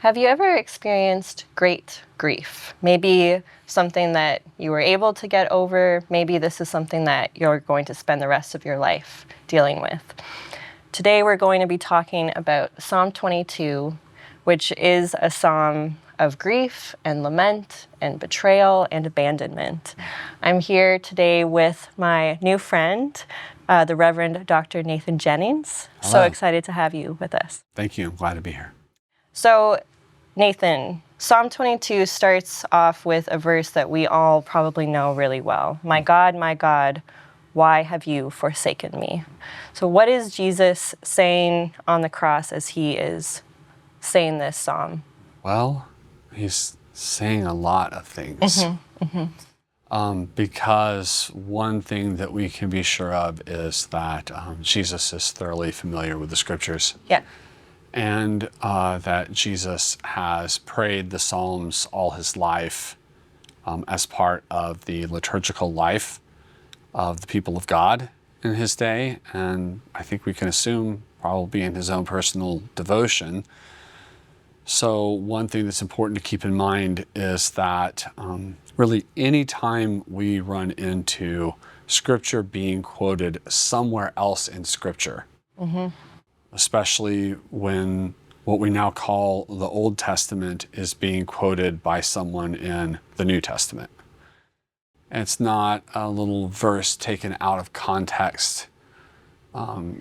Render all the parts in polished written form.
Have you ever experienced great grief? Maybe something that you were able to get over. Maybe this is something that you're going to spend the rest of your life dealing with. Today we're going to be talking about Psalm 22, which is a psalm of grief and lament and betrayal and abandonment. I'm here today with my new friend, the Reverend Dr. Nathan Jennings. Hello. So excited to have you with us. Thank you. I'm glad to be here. So, Nathan, Psalm 22 starts off with a verse that we all probably know really well. My God, why have you forsaken me? So what is Jesus saying on the cross as he is saying this psalm? Well, he's saying a lot of things. Because one thing that we can be sure of is that Jesus is thoroughly familiar with the scriptures. Yeah. And that Jesus has prayed the Psalms all his life as part of the liturgical life of the people of God in his day. And I think we can assume probably in his own personal devotion. So one thing that's important to keep in mind is that really any time we run into Scripture being quoted somewhere else in Scripture, especially when what we now call the Old Testament is being quoted by someone in the New Testament. It's not a little verse taken out of context,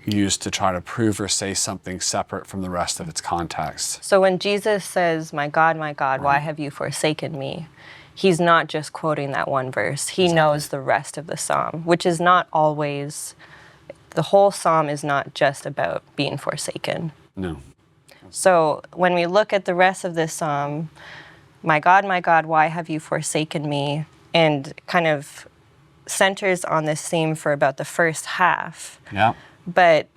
used to try to prove or say something separate from the rest of its context. So when Jesus says, my God, why have you forsaken me? He's not just quoting that one verse. He knows the rest of the psalm, which is not always... The whole psalm is not just about being forsaken. No. So when we look at the rest of this psalm, my God, why have you forsaken me? And kind of centers on this theme for about the first half. Yeah. But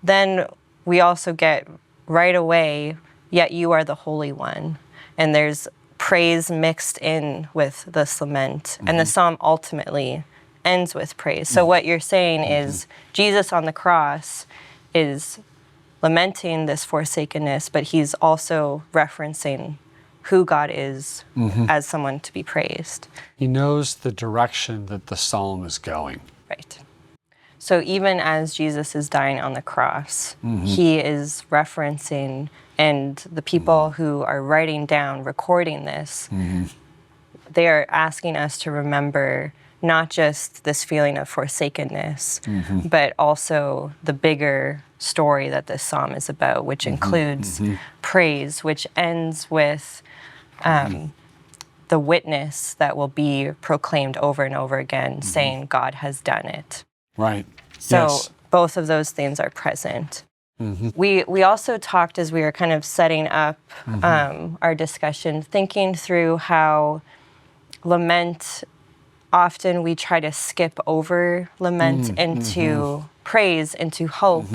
then we also get right away, yet you are the Holy One. And there's praise mixed in with this lament. And the psalm ultimately ends with praise. So what you're saying is Jesus on the cross is lamenting this forsakenness, but he's also referencing who God is as someone to be praised. He knows the direction that the psalm is going. Right. So even as Jesus is dying on the cross, he is referencing, and the people who are writing down, recording this, they are asking us to remember not just this feeling of forsakenness, but also the bigger story that this psalm is about, which includes praise, which ends with the witness that will be proclaimed over and over again, saying God has done it. Right. So both of those things are present. We also talked as we were kind of setting up our discussion, thinking through how lament, often we try to skip over lament into praise, into hope.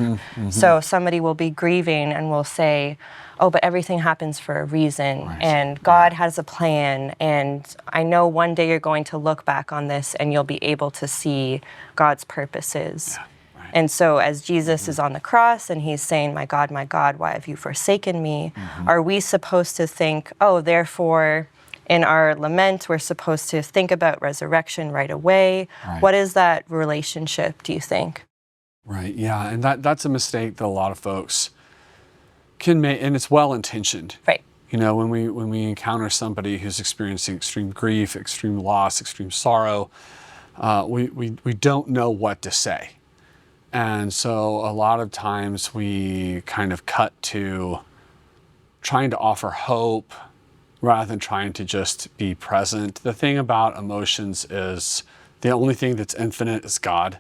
So somebody will be grieving and will say, oh, but everything happens for a reason, and God has a plan, and I know one day you're going to look back on this and you'll be able to see God's purposes. And so as Jesus is on the cross and he's saying, my God, why have you forsaken me? Are we supposed to think, oh, therefore, in our lament, we're supposed to think about resurrection right away? What is that relationship, do you think? Right, yeah, and that's a mistake that a lot of folks can make, and it's well-intentioned. Right. You know, when we encounter somebody who's experiencing extreme grief, extreme loss, extreme sorrow, we don't know what to say. And so a lot of times we kind of cut to trying to offer hope rather than trying to just be present. The thing about emotions is the only thing that's infinite is God.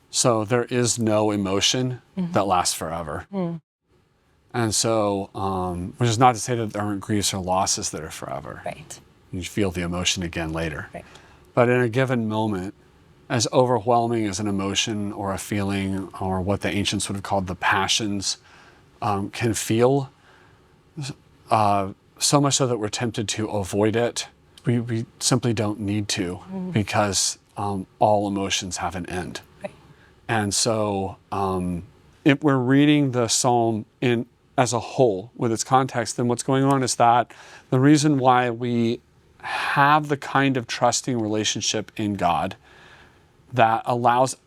So there is no emotion that lasts forever. And so, which is not to say that there aren't griefs or losses that are forever. Right. You feel the emotion again later. Right. But in a given moment, as overwhelming as an emotion or a feeling, or what the ancients would have called the passions, can feel, so much so that we're tempted to avoid it, we simply don't need to, because all emotions have an end. Right. And so if we're reading the psalm in as a whole with its context, then what's going on is that the reason why we have the kind of trusting relationship in God that allows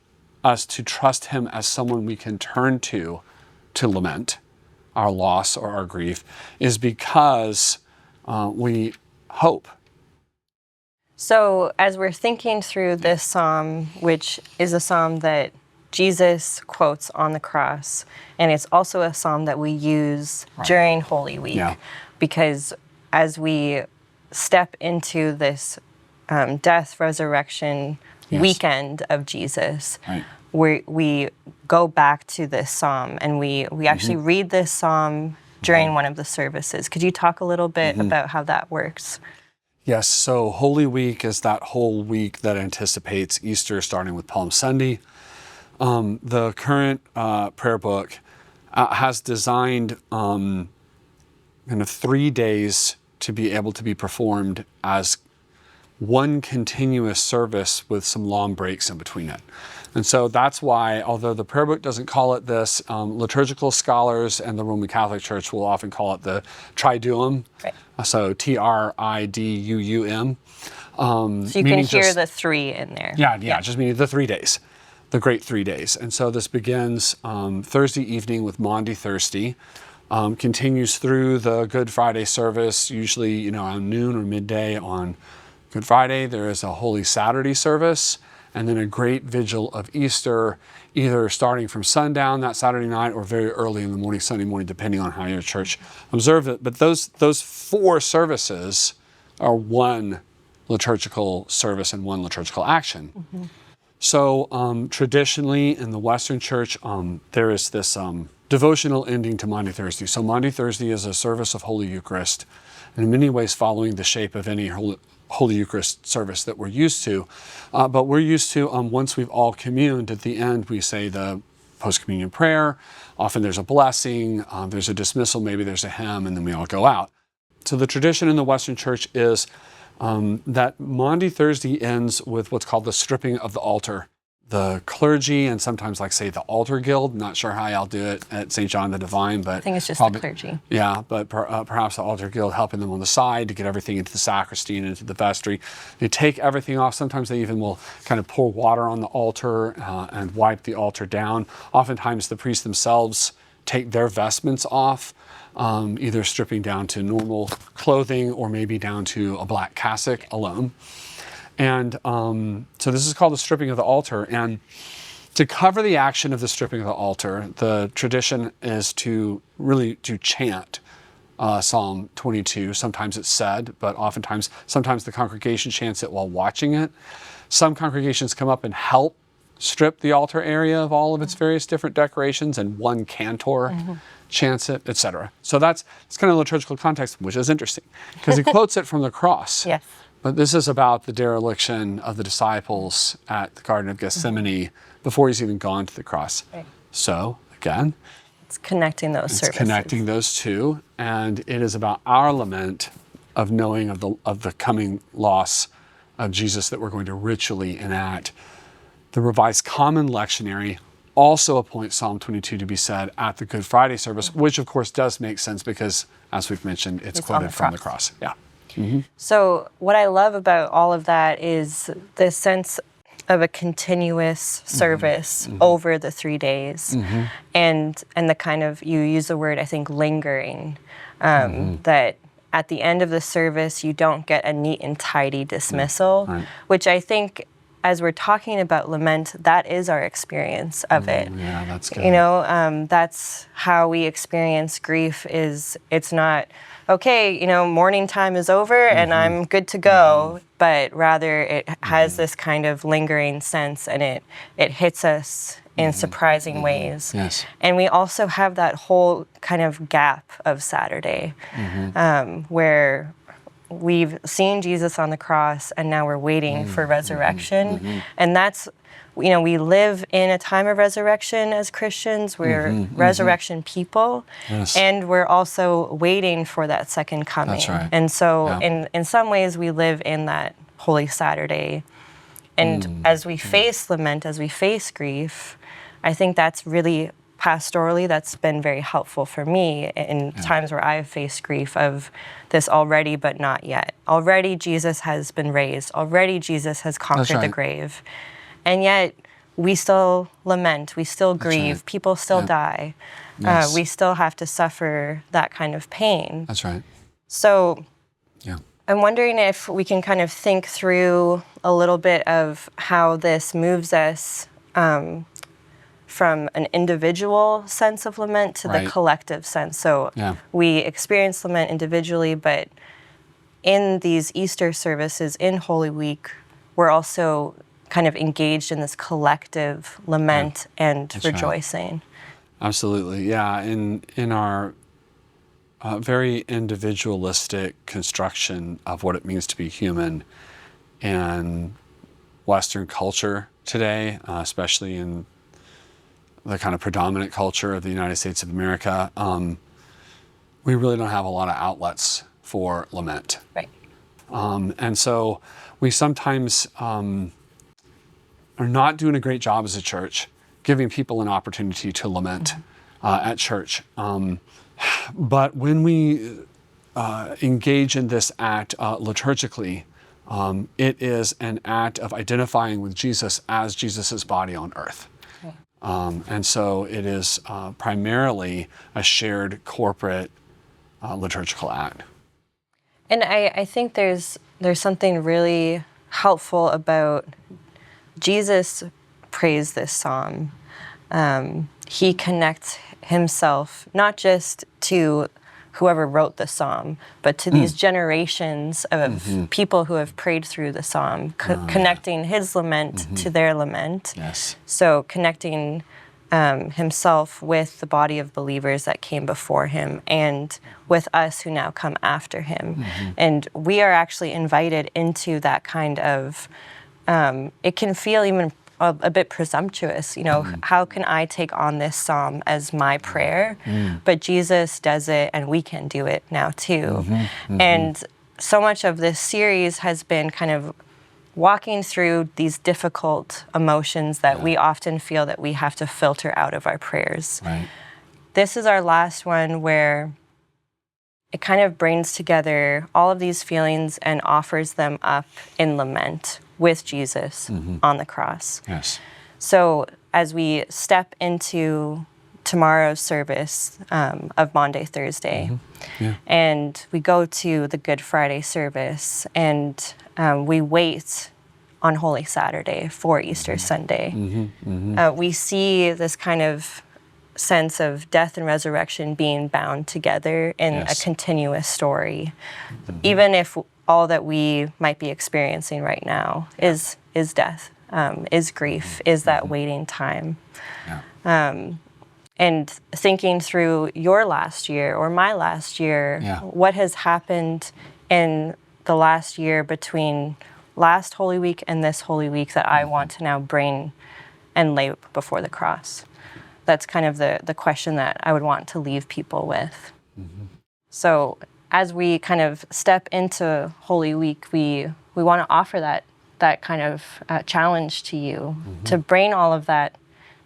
us to trust him as someone we can turn to lament our loss or our grief is because we hope. So as we're thinking through this psalm, which is a psalm that Jesus quotes on the cross, and it's also a psalm that we use during Holy Week, because as we step into this death, resurrection weekend of Jesus, we go back to this psalm, and we actually read this psalm during one of the services. Could you talk a little bit about how that works? Yes, so Holy Week is that whole week that anticipates Easter, starting with Palm Sunday. The current prayer book has designed kind of 3 days to be able to be performed as one continuous service with some long breaks in between it. And so that's why, although the prayer book doesn't call it this, liturgical scholars and the Roman Catholic Church will often call it the Triduum. So Triduum. So you can hear the three in there. Yeah, just meaning the 3 days, the great 3 days. And so this begins Thursday evening with Maundy Thursday, continues through the Good Friday service, usually around noon or midday on Good Friday. There is a Holy Saturday service, and then a great vigil of Easter, either starting from sundown that Saturday night or very early in the morning, Sunday morning, depending on how your church observed it. But those 4 services are one liturgical service and one liturgical action. So traditionally in the Western Church, there is this devotional ending to Maundy Thursday. So Maundy Thursday is a service of Holy Eucharist, and in many ways following the shape of any Holy Eucharist service that we're used to. But we're used to, once we've all communed, at the end we say the post-communion prayer. Often there's a blessing, there's a dismissal, maybe there's a hymn, and then we all go out. So the tradition in the Western Church is that Maundy Thursday ends with what's called the stripping of the altar. The clergy and sometimes, like, say, the altar guild, not sure how y'all do it at St. John the Divine, but I think it's just the clergy. Yeah, but perhaps the altar guild helping them on the side to get everything into the sacristy and into the vestry. They take everything off. Sometimes they even will kind of pour water on the altar and wipe the altar down. Oftentimes the priests themselves take their vestments off, either stripping down to normal clothing or maybe down to a black cassock alone. And so this is called the stripping of the altar. And to cover the action of the stripping of the altar, the tradition is to chant Psalm 22. Sometimes it's said, but sometimes the congregation chants it while watching it. Some congregations come up and help strip the altar area of all of its various different decorations, and one cantor chants it, etc. So it's kind of liturgical context, which is interesting because he quotes it from the cross. Yes. But this is about the dereliction of the disciples at the Garden of Gethsemane before he's even gone to the cross. So, again, it's connecting those services. It's connecting those two, and it is about our lament of knowing of the coming loss of Jesus that we're going to ritually enact. The Revised Common Lectionary also appoints Psalm 22 to be said at the Good Friday service, which of course does make sense because, as we've mentioned, it's quoted from the cross. Yeah. So what I love about all of that is the sense of a continuous service over the 3 days, and the kind of, you use the word, I think, lingering, that at the end of the service you don't get a neat and tidy dismissal, which I think, as we're talking about lament, that is our experience of it. Yeah, that's good. That's how we experience grief. It's not, okay, morning time is over and I'm good to go, but rather it has this kind of lingering sense, and it hits us in surprising ways. Yes. And we also have that whole kind of gap of Saturday, where we've seen Jesus on the cross and now we're waiting for resurrection. And that's, we live in a time of resurrection as Christians. We're resurrection people. Yes. And we're also waiting for that second coming. That's right. And so in some ways we live in that Holy Saturday. And as we face lament, as we face grief, I think that's really pastorally, that's been very helpful for me in times where I've faced grief of this already but not yet. Already Jesus has been raised. Already Jesus has conquered the grave. And yet we still lament, we still grieve, people still die. Yes. We still have to suffer that kind of pain. That's right. So I'm wondering if we can kind of think through a little bit of how this moves us from an individual sense of lament to the collective sense. So we experience lament individually, but in these Easter services, in Holy Week, we're also kind of engaged in this collective lament and rejoicing. Absolutely, yeah. In our very individualistic construction of what it means to be human in Western culture today, especially in the kind of predominant culture of the United States of America, we really don't have a lot of outlets for lament. Right. And so we sometimes are not doing a great job as a church, giving people an opportunity to lament at church. But when we engage in this act liturgically, it is an act of identifying with Jesus as Jesus's body on earth. And so it is primarily a shared corporate liturgical act. And I think there's something really helpful about Jesus prays this psalm. He connects himself not just to whoever wrote the psalm, but to these generations of people who have prayed through the psalm, connecting his lament to their lament. Yes. So connecting himself with the body of believers that came before him and with us who now come after him. And we are actually invited into that kind of, it can feel even a bit presumptuous, you know, how can I take on this psalm as my prayer? But Jesus does it and we can do it now too. And so much of this series has been kind of walking through these difficult emotions that we often feel that we have to filter out of our prayers. This is our last one where it kind of brings together all of these feelings and offers them up in lament with Jesus on the cross. So as we step into tomorrow's service of Maundy, Thursday, and we go to the Good Friday service, and we wait on Holy Saturday for Easter Sunday, we see this kind of sense of death and resurrection being bound together in a continuous story, even if all that we might be experiencing right now is death, is grief, is that waiting time. And thinking through your last year or my last year, what has happened in the last year between last Holy Week and this Holy Week that I want to now bring and lay before the cross. That's kind of the question that I would want to leave people with. So as we kind of step into Holy Week, we want to offer that kind of challenge to you to bring all of that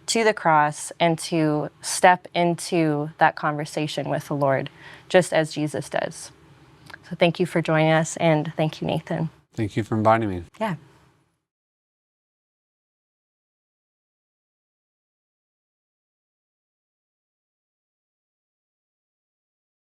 to the cross and to step into that conversation with the Lord, just as Jesus does. So thank you for joining us, and thank you, Nathan. Thank you for inviting me. Yeah.